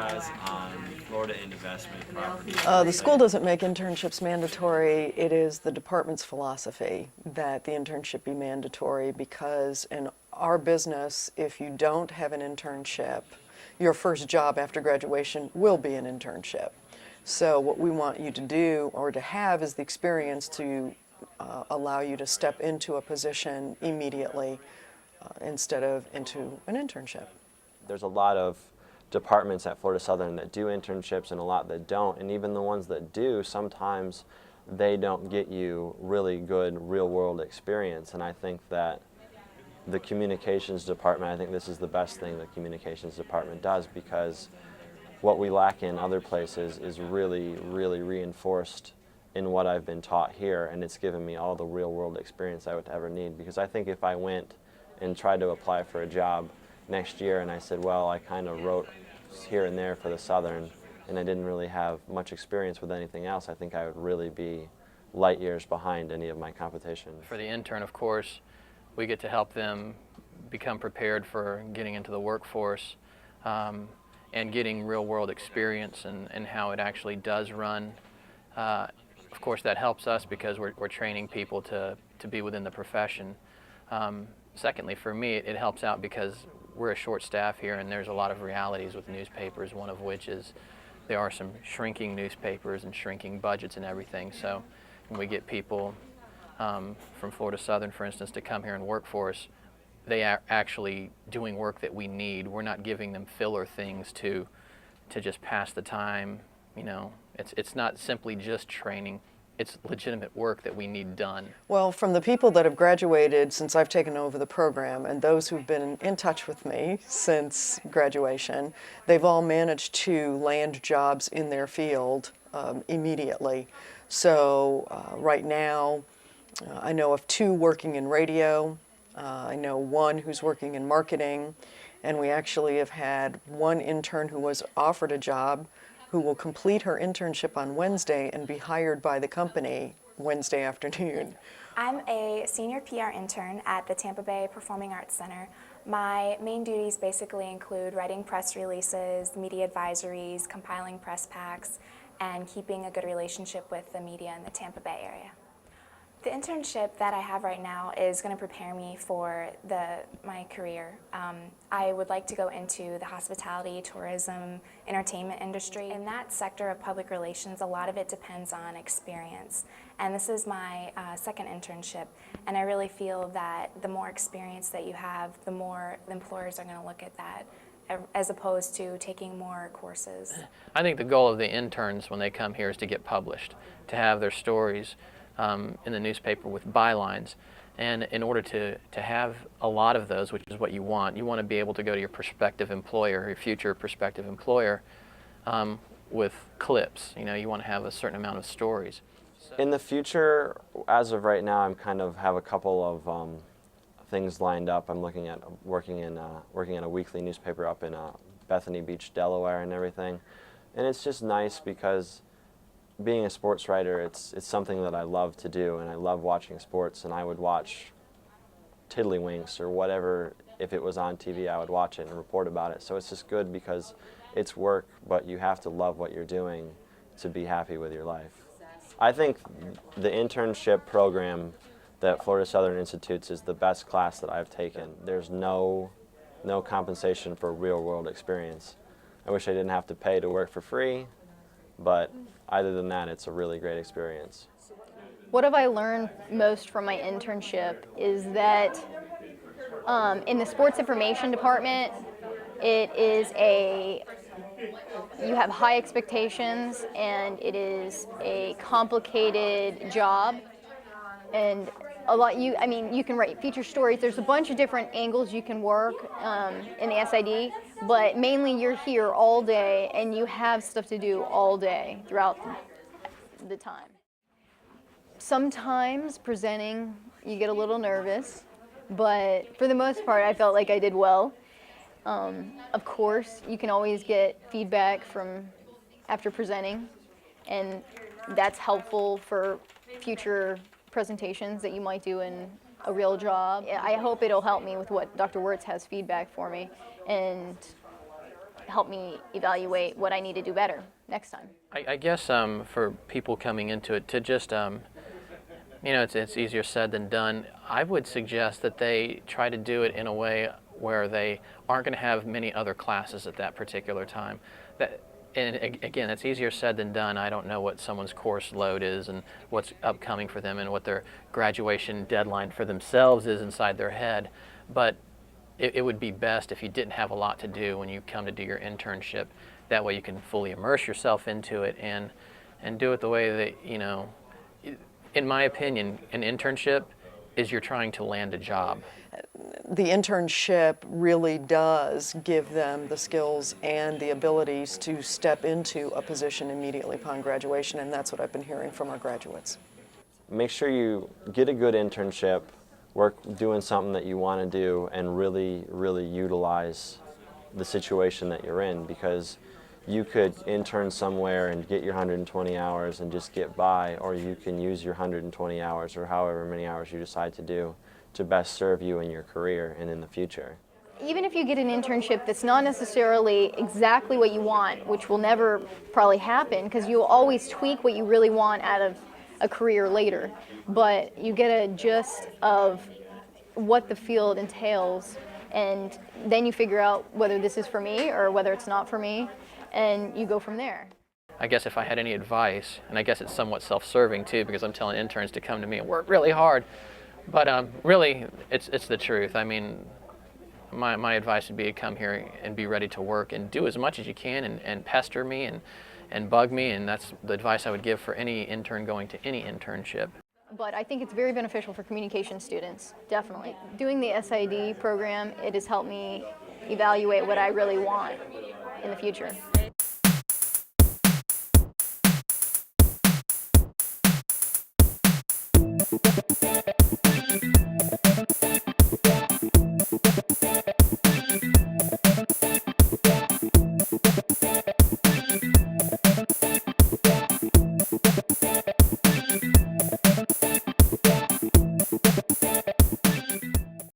guys on Florida investment property? The school doesn't make internships mandatory. It is the department's philosophy that the internship be mandatory because in our business, if you don't have an internship, your first job after graduation will be an internship. So what we want you to do or to have is the experience to allow you to step into a position immediately instead of into an internship. There's a lot of departments at Florida Southern that do internships and a lot that don't, and even the ones that do, sometimes they don't get you really good real-world experience. And I think that the communications department, I think this is the best thing the communications department does, because what we lack in other places is really, really reinforced in what I've been taught here, and it's given me all the real-world experience I would ever need. Because I think if I went and tried to apply for a job next year and I said, well, I kind of wrote here and there for the Southern and I didn't really have much experience with anything else, I think I would really be light years behind any of my competition. For the intern, of course, we get to help them become prepared for getting into the workforce and getting real-world experience and how it actually does run. Of course, that helps us because we're training people to be within the profession. Secondly, for me, it helps out because we're a short staff here and there's a lot of realities with newspapers, one of which is there are some shrinking newspapers and shrinking budgets and everything. So when we get people from Florida Southern, for instance, to come here and work for us, they are actually doing work that we need. We're not giving them filler things to just pass the time. You know, it's not simply just training. It's legitimate work that we need done. Well, from the people that have graduated since I've taken over the program and those who've been in touch with me since graduation, they've all managed to land jobs in their field immediately. So right now, I know of 2 working in radio. I know 1 who's working in marketing, and we actually have had 1 intern who was offered a job who will complete her internship on Wednesday and be hired by the company Wednesday afternoon. I'm a senior PR intern at the Tampa Bay Performing Arts Center. My main duties basically include writing press releases, media advisories, compiling press packs, and keeping a good relationship with the media in the Tampa Bay area. The internship that I have right now is going to prepare me for my career. I would like to go into the hospitality, tourism, entertainment industry. In that sector of public relations, a lot of it depends on experience. And this is my second internship, and I really feel that the more experience that you have, the more the employers are going to look at that, as opposed to taking more courses. I think the goal of the interns when they come here is to get published, to have their stories in the newspaper with bylines. And in order to have a lot of those, which is what you want to be able to go to your prospective employer, your future prospective employer, with clips. You know, you want to have a certain amount of stories. In the future, as of right now, I'm kind of have a couple of things lined up. I'm looking at working in a weekly newspaper up in Bethany Beach, Delaware, and everything. And it's just nice because being a sports writer, it's something that I love to do, and I love watching sports, and I would watch Tiddlywinks or whatever. If it was on TV, I would watch it and report about it. So it's just good because it's work, but you have to love what you're doing to be happy with your life. I think the internship program that Florida Southern institutes is the best class that I've taken. There's no compensation for real-world experience. I wish I didn't have to pay to work for free, but other than that, it's a really great experience. What have I learned most from my internship is that in the sports information department, you have high expectations and it is a complicated job. And you can write feature stories. There's a bunch of different angles you can work in the SID, but mainly you're here all day and you have stuff to do all day throughout the time. Sometimes presenting, you get a little nervous, but for the most part, I felt like I did well. Of course, you can always get feedback from after presenting, and that's helpful for future presentations that you might do in a real job. I hope it'll help me with what Dr. Wirtz has feedback for me, and help me evaluate what I need to do better next time. I guess for people coming into it to just, it's easier said than done. I would suggest that they try to do it in a way where they aren't going to have many other classes at that particular time. And again, it's easier said than done. I don't know what someone's course load is and what's upcoming for them and what their graduation deadline for themselves is inside their head. But it would be best if you didn't have a lot to do when you come to do your internship. That way you can fully immerse yourself into it and do it the way that, in my opinion, an internship is you're trying to land a job. The internship really does give them the skills and the abilities to step into a position immediately upon graduation, and that's what I've been hearing from our graduates. Make sure you get a good internship, work doing something that you want to do, and really, really utilize the situation that you're in, because you could intern somewhere and get your 120 hours and just get by, or you can use your 120 hours or however many hours you decide to do to best serve you in your career and in the future. Even if you get an internship that's not necessarily exactly what you want, which will never probably happen because you'll always tweak what you really want out of a career later, but you get a gist of what the field entails, and then you figure out whether this is for me or whether it's not for me, and you go from there. I guess if I had any advice, and I guess it's somewhat self-serving too because I'm telling interns to come to me and work really hard, but really it's the truth. I mean, my advice would be to come here and be ready to work and do as much as you can and pester me and bug me, and that's the advice I would give for any intern going to any internship. But I think it's very beneficial for communication students, definitely. Doing the SID program, it has helped me evaluate what I really want in the future.